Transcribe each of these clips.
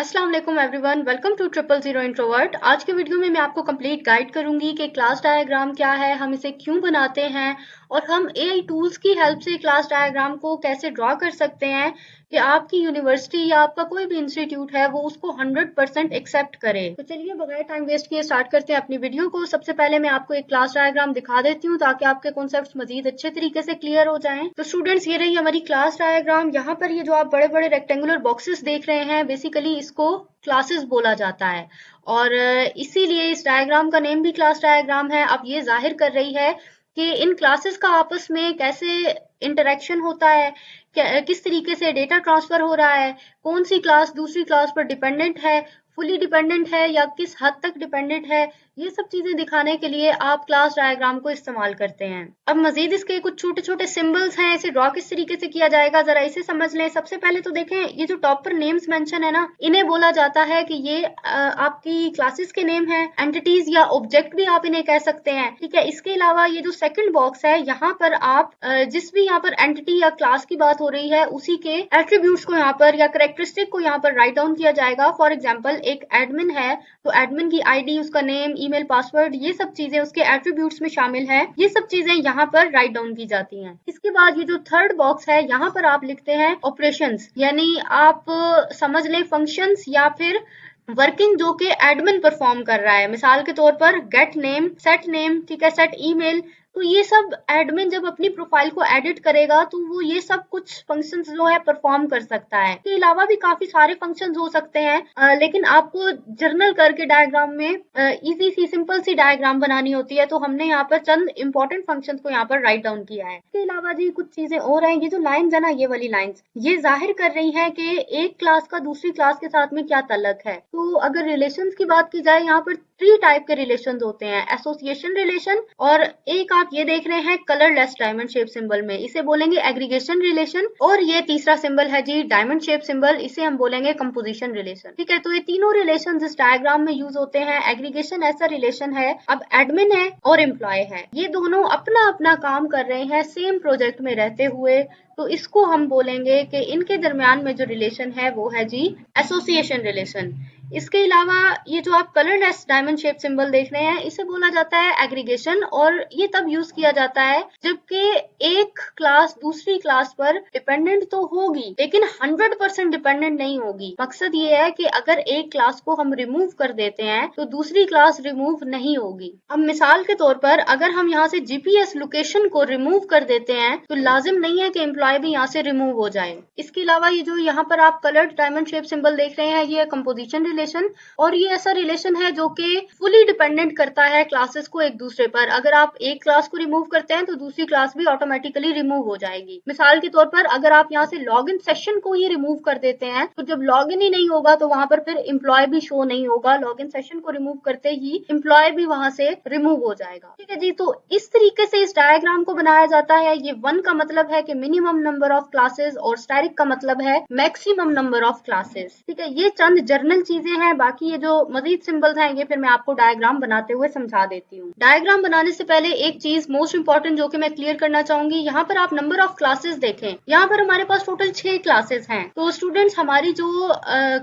अस्सलाम वालेकुम everyone, welcome to 000 introvert. आज के वीडियो में मैं आपको कंप्लीट गाइड करूंगी कि क्लास डायग्राम क्या है, हम इसे क्यों बनाते हैं और हम एआई टूल्स की हेल्प से क्लास डायग्राम को कैसे ड्रॉ कर सकते हैं कि आपकी यूनिवर्सिटी या आपका कोई भी इंस्टीट्यूट है वो उसको 100% एक्सेप्ट करे। तो चलिए बगैर टाइम वेस्ट किए स्टार्ट करते हैं अपनी वीडियो को। सबसे पहले मैं आपको एक क्लास डायग्राम दिखा देती हूँ ताकि आपके कॉन्सेप्ट्स मजीद अच्छे तरीके से क्लियर हो जाएं। तो स्टूडेंट्स, ये रही हमारी क्लास डायग्राम। यहाँ पर ये जो आप बड़े बड़े रेक्टेंगुलर बॉक्सेस देख रहे हैं, बेसिकली इसको क्लासेस बोला जाता है और इसीलिए इस डायग्राम का नेम भी क्लास डायग्राम है। अब ये जाहिर कर रही है कि इन क्लासेस का आपस में कैसे इंटरेक्शन होता है, किस तरीके से डेटा ट्रांसफर हो रहा है, कौन सी क्लास दूसरी क्लास पर डिपेंडेंट है, फुली डिपेंडेंट है या किस हद तक डिपेंडेंट है। ये सब चीजें दिखाने के लिए आप क्लास डायग्राम को इस्तेमाल करते हैं। अब मजीद इसके कुछ छोटे छोटे सिंबल्स हैं, इसे ड्रॉ किस तरीके से किया जाएगा जरा इसे समझ लें। सबसे पहले तो देखें, ये जो टॉप पर नेम्स मेंशन है ना, इन्हें बोला जाता है कि ये आपकी क्लासेस के नेम है। एंटिटीज या ऑब्जेक्ट भी आप इन्हें कह सकते हैं, ठीक है। इसके अलावा ये जो सेकंड बॉक्स है, यहाँ पर आप जिस भी यहाँ पर एंटिटी या क्लास की बात हो रही है उसी के एट्रीब्यूट्स को यहाँ पर या कैरेक्टरिस्टिक को यहाँ पर राइट डाउन किया जाएगा। फॉर एग्जाम्पल, एक एडमिन है तो एडमिन की आईडी, उसका नेम, ईमेल, पासवर्ड, ये सब चीजें उसके एट्रीब्यूट्स में शामिल है। ये सब चीजें यहाँ पर राइट डाउन की जाती हैं। इसके बाद ये जो थर्ड बॉक्स है, यहाँ पर आप लिखते हैं ऑपरेशंस, यानी आप समझ लें फंक्शंस या फिर वर्किंग जो कि एडमिन परफॉर्म कर रहा है। मिसाल के तौर पर गेट नेम, सेट नेम, ठीक है, सेट ईमेल। तो ये सब एडमिन जब अपनी प्रोफाइल को एडिट करेगा तो वो ये सब कुछ फंक्शंस जो है परफॉर्म कर सकता है। इसके अलावा भी काफी सारे फंक्शंस हो सकते हैं, लेकिन आपको जर्नल करके डायग्राम में इजी सी सिंपल सी डायग्राम बनानी होती है, तो हमने यहाँ पर चंद इंपॉर्टेंट फंक्शंस को यहाँ पर राइट डाउन किया है। इसके अलावा जी कुछ चीजें और हैं। ये जो लाइन्स है ना, ये वाली लाइन्स, ये जाहिर कर रही है कि एक क्लास का दूसरी क्लास के साथ में क्या ताल्लुक है। तो अगर रिलेशंस की बात की जाए, यहाँ पर 3 टाइप के रिलेशंस होते हैं, एसोसिएशन रिलेशन, और एक आप ये देख रहे हैं कलरलेस डायमंड शेप सिंबल में, इसे बोलेंगे एग्रीगेशन रिलेशन, और ये तीसरा सिंबल है जी डायमंड शेप सिंबल, इसे हम बोलेंगे कंपोजिशन रिलेशन, ठीक है। तो ये तीनों रिलेशन इस डायग्राम में यूज होते हैं। एग्रीगेशन ऐसा रिलेशन है, अब एडमिन है और एम्प्लॉय है, ये दोनों अपना अपना काम कर रहे हैं सेम प्रोजेक्ट में रहते हुए, तो इसको हम बोलेंगे कि इनके दरमियान में जो रिलेशन है वो है जी एसोसिएशन रिलेशन। इसके अलावा ये जो आप कलरलेस डायमंड शेप सिंबल देख रहे हैं, इसे बोला जाता है एग्रीगेशन, और ये तब यूज किया जाता है जबकि एक क्लास दूसरी क्लास पर डिपेंडेंट तो होगी लेकिन 100% डिपेंडेंट नहीं होगी। मकसद ये है कि अगर एक क्लास को हम रिमूव कर देते हैं तो दूसरी क्लास रिमूव नहीं होगी। अब मिसाल के तौर पर अगर हम यहाँ से जीपीएस लोकेशन को रिमूव कर देते हैं तो लाजिम नहीं है कि एम्प्लॉय भी यहाँ से रिमूव हो जाए। इसके अलावा ये जो यहाँ पर आप कलर्ड डायमंड शेप सिंबल देख रहे हैं, ये कंपोजिशन रिलेशन, और ये ऐसा रिलेशन है जो कि फुली डिपेंडेंट करता है क्लासेस को एक दूसरे पर। अगर आप एक क्लास को रिमूव करते हैं तो दूसरी क्लास भी ऑटोमेटिकली रिमूव हो जाएगी। मिसाल के तौर पर अगर आप यहाँ से लॉगिन सेशन को ही रिमूव कर देते हैं तो जब लॉगिन ही नहीं होगा तो वहां पर फिर एम्प्लॉय भी शो नहीं होगा। लॉगिन सेशन को रिमूव करते ही एम्प्लॉय भी वहां से रिमूव हो जाएगा, ठीक है जी। तो इस तरीके से इस डायग्राम को बनाया जाता है। ये 1 का मतलब है कि मिनिमम नंबर ऑफ क्लासेस और स्टैटिक का मतलब है मैक्सिमम नंबर ऑफ क्लासेस, ठीक है। ये चंद जर्नल चीजें हैं, बाकी ये जो मजीद सिंबल्स हैं ये फिर मैं आपको डायग्राम बनाते हुए समझा देती हूँ। डायग्राम बनाने से पहले एक चीज मोस्ट इंपॉर्टेंट जो कि मैं क्लियर करना चाहूंगी, यहाँ पर आप नंबर ऑफ क्लासेस देखें। यहाँ पर हमारे पास टोटल 6 क्लासेस हैं। तो स्टूडेंट्स, हमारी जो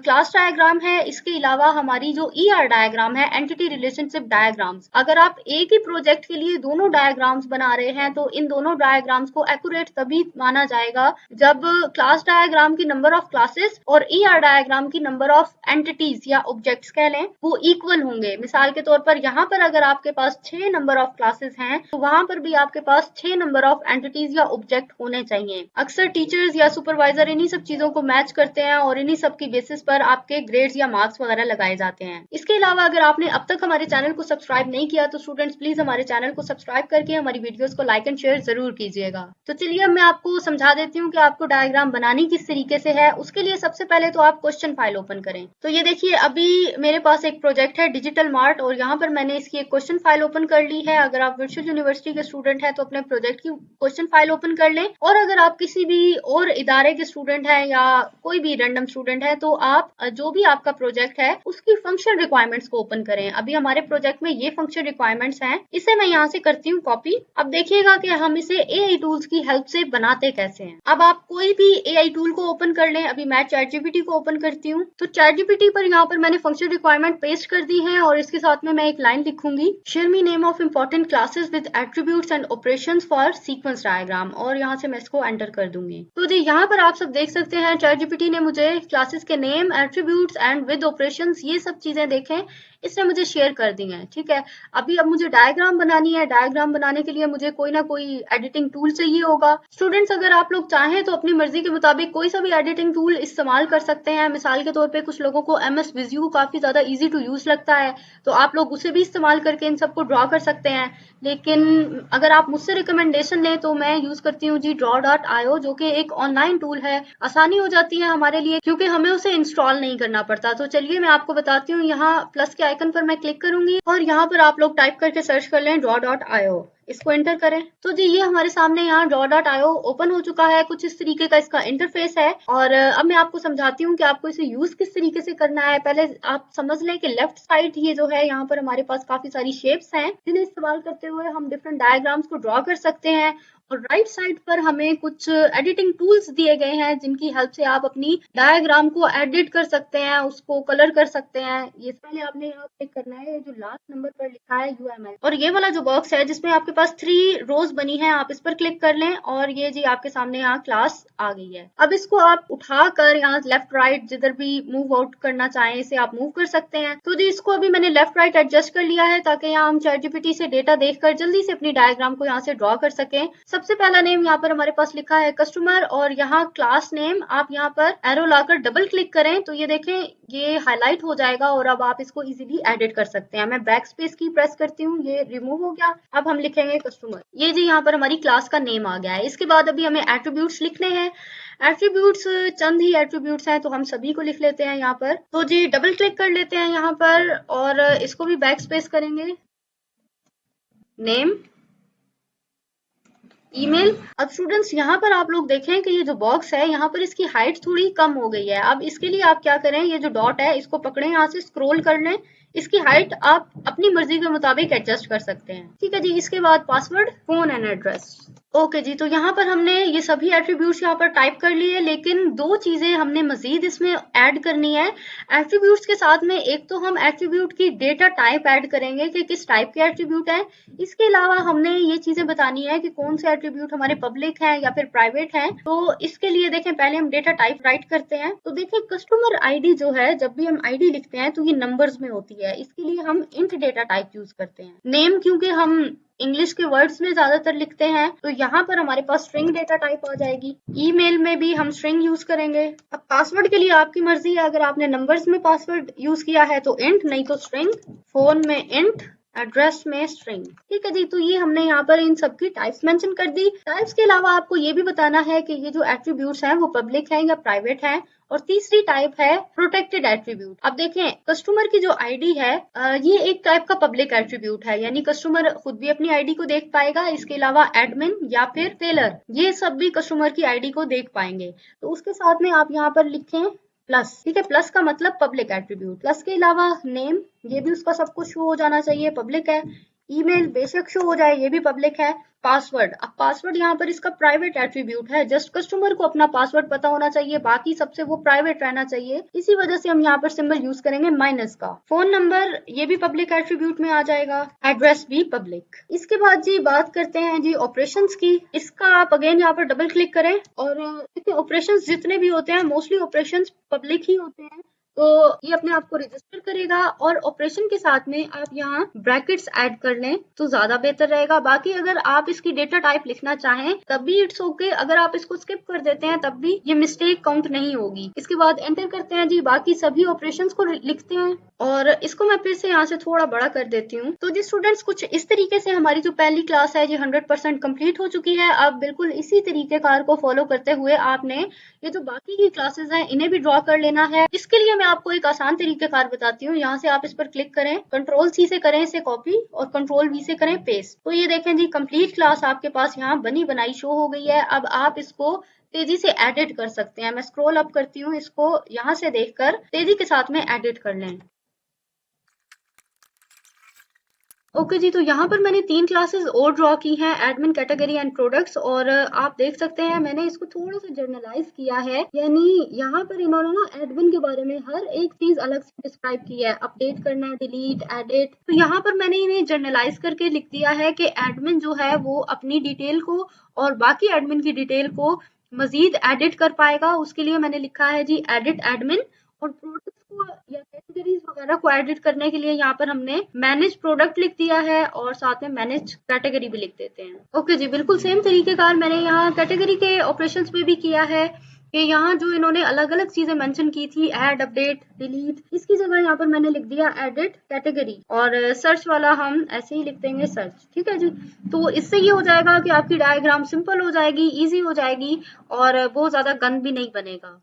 क्लास डायग्राम है, इसके अलावा हमारी जो ईआर डायग्राम है, एंटिटी रिलेशनशिप डायग्राम्स, अगर आप एक ही प्रोजेक्ट के लिए दोनों डायग्राम्स बना रहे हैं तो इन दोनों डायग्राम्स को एक्यूरेट तभी माना जाएगा जब क्लास डायग्राम की नंबर ऑफ क्लासेस और ईआर डायग्राम की नंबर ऑफ एंटिटीज या ऑब्जेक्ट्स कह लें वो इक्वल होंगे। मिसाल के तौर पर यहाँ पर अगर आपके पास 6 नंबर ऑफ क्लासेस हैं तो वहां पर भी आपके पास 6 नंबर ऑफ एंटिटीज या ऑब्जेक्ट होने चाहिए। अक्सर टीचर्स या सुपरवाइजर इन्हीं सब चीजों को मैच करते हैं और इन्हीं सब की बेसिस पर आपके ग्रेड्स या मार्क्स वगैरह लगाए जाते हैं। इसके अलावा अगर आपने अब तक हमारे चैनल को सब्सक्राइब नहीं किया तो स्टूडेंट्स प्लीज हमारे चैनल को सब्सक्राइब करके हमारी वीडियोस को लाइक एंड शेयर जरूर कीजिएगा। तो चलिए अब मैं आपको समझा देती हूँ कि आपको डायग्राम बनानी किस तरीके से है। उसके लिए सबसे पहले तो आप क्वेश्चन फाइल ओपन करें। तो ये देखिए देखिए अभी मेरे पास एक प्रोजेक्ट है डिजिटल मार्ट और यहाँ पर मैंने इसकी एक क्वेश्चन फाइल ओपन कर ली है। अगर आप वर्चुअल यूनिवर्सिटी के स्टूडेंट हैं तो अपने प्रोजेक्ट की क्वेश्चन फाइल ओपन कर लें, और अगर आप किसी भी और इदारे के स्टूडेंट हैं या कोई भी रैंडम स्टूडेंट है तो आप जो भी आपका प्रोजेक्ट है उसकी फंक्शन रिक्वायरमेंट्स को ओपन करें। अभी हमारे प्रोजेक्ट में ये फंक्शन रिक्वायरमेंट्स हैं, इसे मैं यहाँ से करती हूँ कॉपी। अब देखिएगा कि हम इसे AI टूल्स की हेल्प से बनाते कैसे हैं। अब आप कोई भी AI टूल को ओपन कर लें। अभी मैं ChatGPT को ओपन करती हूँ, तो ChatGPT पर यहाँ पर मैंने फंक्शन रिक्वायरमेंट पेस्ट कर दी है और इसके साथ में मैं एक लाइन लिखूंगी, share me name of important classes with attributes and operations for sequence diagram, और यहाँ से मैं इसको एंटर कर दूंगी। तो जी यहाँ पर आप सब देख सकते हैं ChatGPT ने मुझे क्लासेस के name, attributes and with operations ये सब चीजें देखें इसने मुझे शेयर कर दी है। ठीक है, अभी अब मुझे डायग्राम बनानी है। डायग्राम बनाने के लिए मुझे कोई ना कोई एडिटिंग टूल चाहिए होगा। स्टूडेंट्स अगर आप लोग चाहें तो अपनी मर्जी के मुताबिक कोई सा भी एडिटिंग टूल इस्तेमाल कर सकते हैं। मिसाल के तौर पे कुछ लोगों को MS Visio काफी ज्यादा इजी टू यूज लगता है, तो आप लोग उसे भी इस्तेमाल करके इन सबको ड्रॉ कर सकते हैं। लेकिन अगर आप मुझसे रिकमेंडेशन लें तो मैं यूज करती हूँ जी draw.io, जो कि एक ऑनलाइन टूल है। आसानी हो जाती है हमारे लिए क्योंकि हमें उसे इंस्टॉल नहीं करना पड़ता। तो चलिए मैं आपको बताती हूँ। यहाँ प्लस के आइकन पर मैं क्लिक करूंगी और यहाँ पर आप लोग टाइप करके सर्च कर लें draw.io, इसको एंटर करें। तो जी ये हमारे सामने यहाँ draw.io ओपन हो चुका है। कुछ इस तरीके का इसका इंटरफेस है और अब मैं आपको समझाती हूँ कि आपको इसे यूज किस तरीके से करना है। पहले आप समझ लें कि लेफ्ट साइड ये जो है यहाँ पर हमारे पास काफी सारी शेप्स हैं जिन्हें इस्तेमाल करते हुए हम डिफरेंट डायग्राम्स को ड्रॉ कर सकते हैं, और राइट साइड पर हमें कुछ एडिटिंग टूल्स दिए गए हैं जिनकी हेल्प से आप अपनी डायग्राम को एडिट कर सकते हैं, उसको कलर कर सकते हैं। ये पहले आपने यहाँ क्लिक करना है, जो लास्ट नंबर पर लिखा है UML, और ये वाला जो बॉक्स है जिसमें आपके पास 3 रोज बनी है आप इस पर क्लिक कर लें और ये जी आपके सामने यहाँ क्लास आ गई है। अब इसको आप उठाकर यहाँ लेफ्ट राइट जिधर भी मूव आउट करना चाहें इसे आप मूव कर सकते हैं। तो जी इसको अभी मैंने लेफ्ट राइट एडजस्ट कर लिया है ताकि यहाँ हम ChatGPT से डेटा देखकर जल्दी से अपनी डायग्राम को यहाँ से ड्रॉ कर सकें। सबसे पहला नेम यहाँ पर हमारे पास लिखा है कस्टमर, और यहाँ क्लास नेम आप यहाँ पर एरो लाकर डबल क्लिक करें तो ये देखें ये हाईलाइट हो जाएगा और अब आप इसको इजीली एडिट कर सकते हैं। मैं बैक स्पेस की प्रेस करती हूँ, ये रिमूव हो गया। अब हम लिखेंगे कस्टमर। ये जी यहाँ पर हमारी क्लास का नेम आ गया है। इसके बाद अभी हमें एट्रीब्यूट्स लिखने हैं। एट्रीब्यूट्स चंद ही एट्रीब्यूट्स हैं तो हम सभी को लिख लेते हैं यहाँ पर। तो जी डबल क्लिक कर लेते हैं यहाँ पर और इसको भी बैक स्पेस करेंगे। Name, email. अब स्टूडेंट्स यहाँ पर आप लोग देखें कि ये जो बॉक्स है यहाँ पर इसकी हाइट थोड़ी कम हो गई है। अब इसके लिए आप क्या करें, ये जो डॉट है इसको पकड़ें, यहाँ से स्क्रॉल कर लें। इसकी हाइट आप अपनी मर्जी के मुताबिक एडजस्ट कर सकते हैं। ठीक है जी, इसके बाद password, phone and address. Okay जी, तो यहाँ पर हमने ये सभी एट्रीब्यूट्स यहाँ पर टाइप कर लिए, लेकिन 2 चीजें हमने मजीद इसमें ऐड करनी है एट्रीब्यूट्स के साथ में। एक तो हम एट्रीब्यूट की डेटा टाइप ऐड करेंगे कि किस टाइप के एट्रीब्यूट है। इसके अलावा हमने ये चीजें बतानी है कि कौन से एट्रीब्यूट हमारे पब्लिक हैं या फिर प्राइवेट हैं। तो इसके लिए देखें पहले हम डेटा टाइप राइट करते हैं। तो देखिए कस्टमर ID जो है, जब भी हम ID लिखते हैं तो ये नंबर्स में होती है, इसके लिए हम इंट डेटा टाइप यूज करते हैं। नेम क्योंकि हम इंग्लिश के वर्ड्स में ज्यादातर लिखते हैं तो यहाँ पर हमारे पास स्ट्रिंग डेटा टाइप आ जाएगी। ईमेल में भी हम स्ट्रिंग यूज करेंगे। अब पासवर्ड के लिए आपकी मर्जी है, अगर आपने नंबर्स में पासवर्ड यूज किया है तो इंट, नहीं तो स्ट्रिंग। फोन में इंट, एड्रेस में स्ट्रिंग। ठीक है जी, तो ये हमने यहाँ पर इन सबकी टाइप्स मेंशन कर दी। टाइप्स के अलावा आपको ये भी बताना है कि ये जो एट्रीब्यूट्स हैं वो पब्लिक हैं या प्राइवेट हैं। और तीसरी टाइप है प्रोटेक्टेड एट्रीब्यूट। अब देखें कस्टमर की जो ID है ये एक टाइप का पब्लिक एट्रीब्यूट है, यानी कस्टमर खुद भी अपनी ID को देख पाएगा। इसके अलावा एडमिन या फिर सेलर ये सब भी कस्टमर की ID को देख पाएंगे। तो उसके साथ में आप यहाँ पर लिखें प्लस। ठीक है, प्लस का मतलब पब्लिक एट्रीब्यूट। प्लस के अलावा नेम, ये भी उसका सब कुछ शो हो जाना चाहिए, पब्लिक है। ईमेल बेशक शो हो जाए, ये भी पब्लिक है। पासवर्ड, अब पासवर्ड यहाँ पर इसका प्राइवेट एट्रीब्यूट है, जस्ट कस्टमर को अपना पासवर्ड पता होना चाहिए, बाकी सबसे वो प्राइवेट रहना चाहिए। इसी वजह से हम यहाँ पर सिंबल यूज करेंगे माइनस का। फोन नंबर ये भी पब्लिक एट्रीब्यूट में आ जाएगा। एड्रेस भी पब्लिक। इसके बाद जी बात करते हैं जी ऑपरेशंस की। इसका आप अगेन यहाँ पर डबल क्लिक करें और ऑपरेशंस जितने भी होते हैं मोस्टली ऑपरेशंस पब्लिक ही होते हैं, तो ये अपने आप को रजिस्टर करेगा। और ऑपरेशन के साथ में आप यहाँ ब्रैकेट्स ऐड कर लें तो ज्यादा बेहतर रहेगा। बाकी अगर आप इसकी डेटा टाइप लिखना चाहें तब भी इट्स ओके, अगर आप इसको स्किप कर देते हैं तब भी ये मिस्टेक काउंट नहीं होगी। इसके बाद एंटर करते हैं जी, बाकी सभी ऑपरेशंस को लिखते हैं और इसको मैं फिर से यहाँ से थोड़ा बड़ा कर देती हूँ। तो जी स्टूडेंट्स कुछ इस तरीके से हमारी जो पहली क्लास है जी 100% कंप्लीट हो चुकी है। अब बिल्कुल इसी तरीके कार को फॉलो करते हुए आपने ये जो बाकी की क्लासेस हैं इन्हें भी ड्रॉ कर लेना है। इसके लिए मैं मैं आपको एक आसान तरीकेकार बताती हूँ। यहाँ से आप इस पर क्लिक करें, कंट्रोल सी से करें इसे कॉपी और कंट्रोल वी से करें पेस्ट। तो ये देखें जी, कंप्लीट क्लास आपके पास यहाँ बनी बनाई शो हो गई है। अब आप इसको तेजी से एडिट कर सकते हैं। मैं स्क्रॉल अप करती हूँ, इसको यहाँ से देखकर तेजी के साथ में एडिट कर लें। ओके जी, तो यहाँ पर मैंने 3 क्लासेस और ड्रॉ की हैं, एडमिन, कैटेगरी एंड प्रोडक्ट्स। और आप देख सकते हैं मैंने इसको थोड़ा सा जर्नलाइज किया है, यानी यहाँ पर इन्होंने ना एडमिन के बारे में हर एक चीज अलग से डिस्क्राइब की है, अपडेट करना, डिलीट, एडिट। तो यहाँ पर मैंने इन्हें जर्नलाइज करके लिख दिया है कि एडमिन जो है वो अपनी डिटेल को और बाकी एडमिन की डिटेल को मजीद एडिट कर पाएगा। उसके लिए मैंने लिखा है जी एडिट एडमिन। और प्रोडक्ट्स को या कैटेगरीज वगैरह को एडिट करने के लिए यहाँ पर हमने मैनेज प्रोडक्ट लिख दिया है और साथ में मैनेज कैटेगरी भी लिख देते हैं। ओके जी, बिल्कुल सेम तरीकेकार मैंने यहाँ कैटेगरी के ऑपरेशंस पे भी किया है कि यहाँ जो इन्होंने अलग अलग चीजें मेंशन की थी, ऐड, अपडेट, डिलीट, इसकी जगह यहाँ पर मैंने लिख दिया एडिट कैटेगरी। और सर्च वाला हम ऐसे ही लिख देंगे सर्च। ठीक है जी, तो इससे ये हो जाएगा कि आपकी डायग्राम सिंपल हो जाएगी, ईजी हो जाएगी और बहुत ज्यादा गंद भी नहीं बनेगा।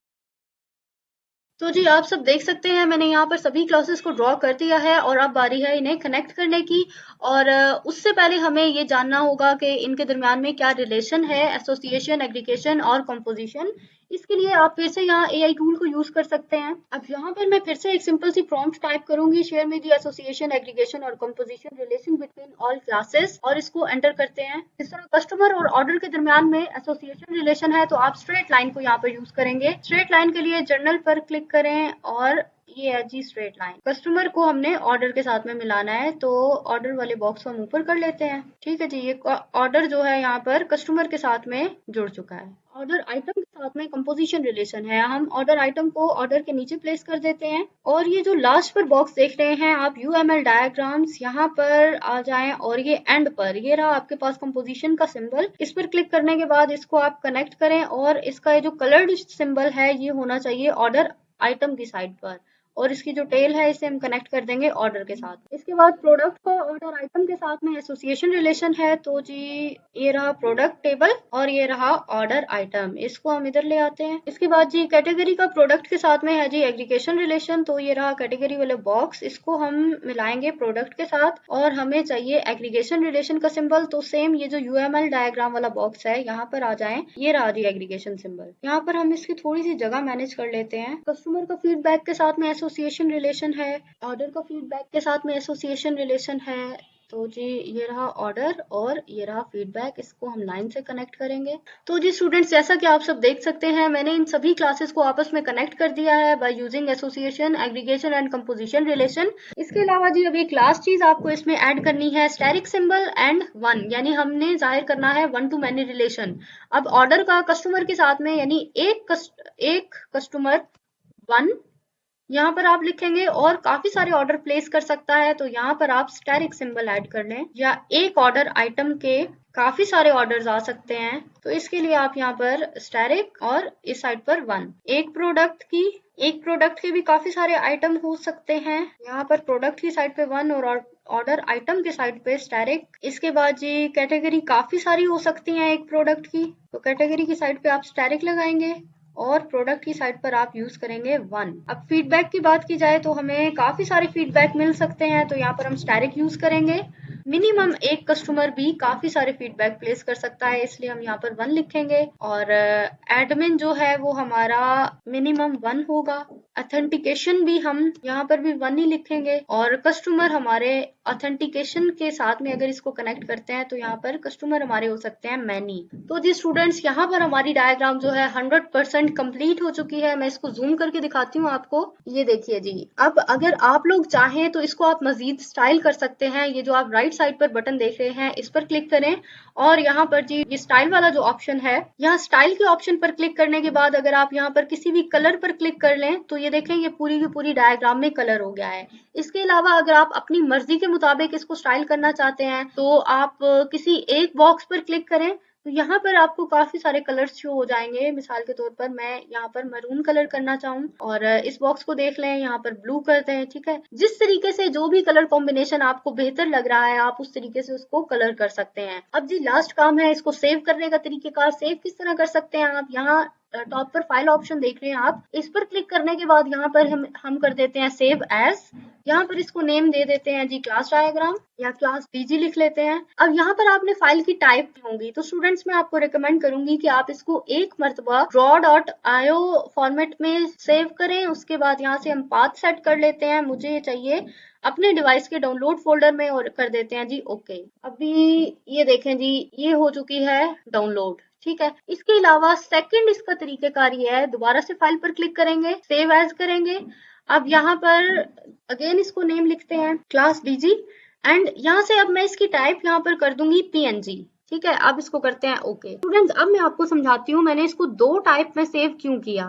तो जी, आप सब देख सकते हैं मैंने यहाँ पर सभी क्लासेस को ड्रॉ कर दिया है और अब बारी है इन्हें कनेक्ट करने की। और उससे पहले हमें ये जानना होगा कि इनके दरमियान में क्या रिलेशन है, एसोसिएशन, एग्रीगेशन और कंपोजिशन। इसके लिए आप फिर से यहाँ एआई टूल को यूज कर सकते हैं। अब यहाँ पर मैं फिर से एक सिंपल सी प्रॉम्प्ट टाइप करूंगी, शेयर में दी एसोसिएशन, एग्रीगेशन और composition relation between all classes, और इसको एंटर करते हैं। इस तरह कस्टमर और ऑर्डर के दरमियान में एसोसिएशन रिलेशन है तो आप स्ट्रेट लाइन को यहाँ पर यूज करेंगे। स्ट्रेट लाइन के लिए जर्नल पर क्लिक करें और ये है जी स्ट्रेट लाइन। कस्टमर को हमने ऑर्डर के साथ में मिलाना है तो ऑर्डर वाले बॉक्स को हम ऊपर कर लेते हैं। ठीक है जी, ये ऑर्डर जो है यहाँ पर कस्टमर के साथ में जुड़ चुका है। ऑर्डर आइटम के साथ में कंपोजिशन रिलेशन है, हम ऑर्डर आइटम को ऑर्डर के नीचे प्लेस कर देते हैं। और ये जो लास्ट पर बॉक्स देख रहे हैं आप, यूएमएल डायग्राम्स, यहाँ पर आ जाएं और ये एंड पर ये रहा आपके पास कंपोजिशन का सिंबल। इस पर क्लिक करने के बाद इसको आप कनेक्ट करें और इसका ये जो कलर्ड सिंबल है ये होना चाहिए ऑर्डर आइटम की साइड पर, और इसकी जो टेल है इसे हम कनेक्ट कर देंगे ऑर्डर के साथ। इसके बाद प्रोडक्ट को ऑर्डर आइटम के साथ में एसोसिएशन रिलेशन है तो जी ये रहा प्रोडक्ट टेबल और ये रहा ऑर्डर आइटम, इसको हम इधर ले आते हैं। इसके बाद जी कैटेगरी का प्रोडक्ट के साथ में है जी एग्रीगेशन रिलेशन, तो ये रहा कैटेगरी वाले बॉक्स, इसको हम मिलाएंगे प्रोडक्ट के साथ और हमें चाहिए एग्रीगेशन रिलेशन का सिंबल। तो सेम ये जो यूएमएल डायग्राम वाला बॉक्स है यहाँ पर आ जाए, ये रहा जी एग्रीगेशन सिंबल। यहाँ पर हम इसकी थोड़ी सी जगह मैनेज कर लेते हैं। कस्टमर का फीडबैक के साथ में एसोसिएशन रिलेशन है, ऑर्डर का फीडबैक के साथ में एसोसिएशन रिलेशन है। तो जी ये रहा ऑर्डर और ये रहा फीडबैक, इसको हम लाइन से कनेक्ट करेंगे। तो जी स्टूडेंट्स, जैसा कि आप सब देख सकते हैं मैंने इन सभी क्लासेस को आपस में कनेक्ट कर दिया है by using association, aggregation and composition relation. इसके अलावा जी अब एक लास्ट चीज आपको इसमें ऐड करनी है, स्टैटिक सिंबल एंड वन, यानी हमने जाहिर करना है वन टू मैनी रिलेशन। अब ऑर्डर का कस्टमर के साथ में यानी एक कस्टमर वन यहाँ पर आप लिखेंगे और काफी सारे ऑर्डर प्लेस कर सकता है तो यहाँ पर आप स्टैटिक सिंबल ऐड कर लें, या एक ऑर्डर आइटम के काफी सारे ऑर्डर्स आ सकते हैं तो इसके लिए आप यहाँ पर स्टैटिक और इस साइड पर वन। एक प्रोडक्ट के भी काफी सारे आइटम हो सकते हैं, यहाँ पर प्रोडक्ट की साइड पे वन और ऑर्डर आइटम के साइड पे स्टैटिक। इसके बाद जी कैटेगरी काफी सारी हो सकती हैं एक प्रोडक्ट की, तो कैटेगरी की साइड पे आप स्टैटिक लगाएंगे और प्रोडक्ट की साइड पर आप यूज करेंगे वन। अब फीडबैक की बात की जाए तो हमें काफी सारे फीडबैक मिल सकते हैं तो यहाँ पर हम स्टैटिक यूज करेंगे। मिनिमम एक कस्टमर भी काफी सारे फीडबैक प्लेस कर सकता है इसलिए हम यहाँ पर वन लिखेंगे। और एडमिन जो है वो हमारा मिनिमम वन होगा। ऑथेंटिकेशन भी हम यहाँ पर भी वन ही लिखेंगे और कस्टमर हमारे ऑथेंटिकेशन के साथ में अगर इसको कनेक्ट करते हैं तो यहाँ पर कस्टमर हमारे हो सकते हैं मैनी। तो जी स्टूडेंट्स, यहाँ पर हमारी डायग्राम जो है 100% कंप्लीट हो चुकी है। मैं इसको जूम करके दिखाती हूँ आपको, ये देखिए जी। अब अगर आप लोग चाहें तो इसको आप मजीद स्टाइल कर सकते हैं। ये जो आप राइट साइड पर बटन देख रहे हैं इस पर क्लिक करें और यहाँ पर जी ये स्टाइल वाला जो ऑप्शन है, यहाँ स्टाइल के ऑप्शन पर क्लिक करने के बाद अगर आप यहाँ पर किसी भी कलर पर क्लिक कर लें तो ये देखें ये पूरी की पूरी डायग्राम में कलर हो गया है। इसके अलावा अगर आप अपनी मर्जी के मुताबिक इसको स्टाइल करना चाहते हैं तो आप किसी एक बॉक्स पर क्लिक करें तो यहाँ पर आपको काफी सारे कलर्स शो हो जाएंगे। मिसाल के तौर पर मैं यहाँ पर मरून कलर करना चाहूँ और इस बॉक्स को देख लें, यहाँ पर ब्लू करते हैं। ठीक है, जिस तरीके से जो भी कलर कॉम्बिनेशन आपको बेहतर लग रहा है आप उस तरीके से उसको कलर कर सकते हैं। अब जी लास्ट काम है इसको सेव करने का तरीकेकार। सेव किस तरह कर सकते हैं आप, यहाँ टॉप पर फाइल ऑप्शन देख रहे हैं आप, इस पर क्लिक करने के बाद यहाँ पर हम कर देते हैं सेव एज। यहाँ पर इसको नेम दे देते हैं जी क्लास डायग्राम या क्लास डीजी लिख लेते हैं। अब यहाँ पर आपने फाइल की टाइप की होंगी, तो स्टूडेंट्स मैं आपको रिकमेंड करूंगी कि आप इसको एक मर्तबा raw.io फॉर्मेट में सेव करें। उसके बाद यहाँ से हम पाथ सेट कर लेते हैं, मुझे ये चाहिए अपने डिवाइस के डाउनलोड फोल्डर में, और कर देते हैं जी ओके। अभी ये देखें जी ये हो चुकी है डाउनलोड। ठीक है, इसके अलावा सेकंड इसका तरीकेकार ये है, दोबारा से फाइल पर क्लिक करेंगे, सेव एज करेंगे। अब यहाँ पर अगेन इसको नेम लिखते हैं क्लास डीजी एंड यहाँ से अब मैं इसकी टाइप यहाँ पर कर दूंगी पीएनजी। ठीक है, अब इसको करते हैं ओके। स्टूडेंट्स अब मैं आपको समझाती हूँ मैंने इसको दो टाइप में सेव क्यों किया।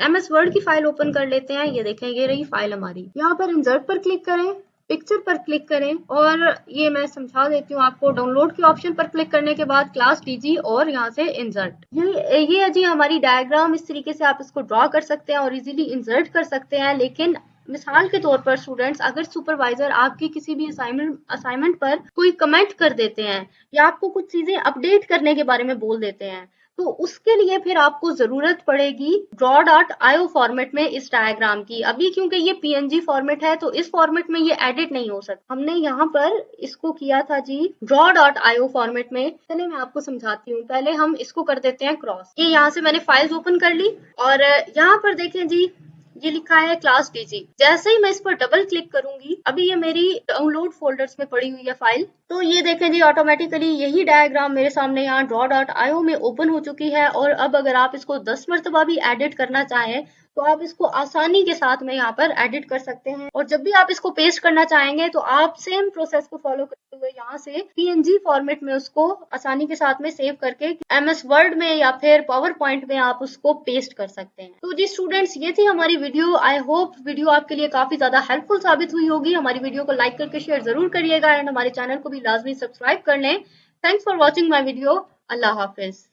एमएस वर्ड की फाइल ओपन कर लेते हैं, ये देखें ये रही फाइल हमारी। यहाँ पर इंसर्ट पर क्लिक करें, पिक्चर पर क्लिक करें और ये मैं समझा देती हूँ आपको, डाउनलोड के ऑप्शन पर क्लिक करने के बाद क्लास डीजी और यहाँ से इंसर्ट। ये है जी हमारी डायग्राम। इस तरीके से आप इसको ड्रॉ कर सकते हैं और इजीली इंसर्ट कर सकते हैं। लेकिन मिसाल के तौर पर स्टूडेंट्स, अगर सुपरवाइजर आपकी किसी भी असाइनमेंट पर कोई कमेंट कर देते हैं या आपको कुछ चीजें अपडेट करने के बारे में बोल देते हैं, तो उसके लिए फिर आपको जरूरत पड़ेगी raw.io फॉर्मेट में इस डायग्राम की। अभी क्योंकि ये png फॉर्मेट है तो इस फॉर्मेट में ये एडिट नहीं हो सकता। हमने यहाँ पर इसको किया था जी raw.io फॉर्मेट में। चलिए मैं आपको समझाती हूँ। पहले हम इसको कर देते हैं क्रॉस। ये यहाँ से मैंने फाइल्स ओपन कर ली और यहाँ पर देखें जी ये लिखा है क्लास डीजी। जैसे ही मैं इस पर डबल क्लिक करूंगी, अभी ये मेरी डाउनलोड फोल्डर्स में पड़ी हुई है फाइल, तो ये देखें जी ऑटोमेटिकली यही डायग्राम मेरे सामने यहाँ raw.io में ओपन हो चुकी है। और अब अगर आप इसको 10 मरतबा भी एडिट करना चाहें तो आप इसको आसानी के साथ में यहाँ पर एडिट कर सकते हैं। और जब भी आप इसको पेस्ट करना चाहेंगे तो आप सेम प्रोसेस को फॉलो करते हुए यहाँ से पीएनजी फॉर्मेट में उसको आसानी के साथ में सेव करके एमएस वर्ड में या फिर पावर पॉइंट में आप उसको पेस्ट कर सकते हैं। तो जी स्टूडेंट्स ये थी हमारी वीडियो। आई होप वीडियो आपके लिए काफी ज्यादा हेल्पफुल साबित हुई होगी। हमारी वीडियो को लाइक करके शेयर जरूर करिएगा एंड हमारे चैनल को भी लाजमी सब्सक्राइब कर लें। Thanks for watching my video. Allah Hafiz.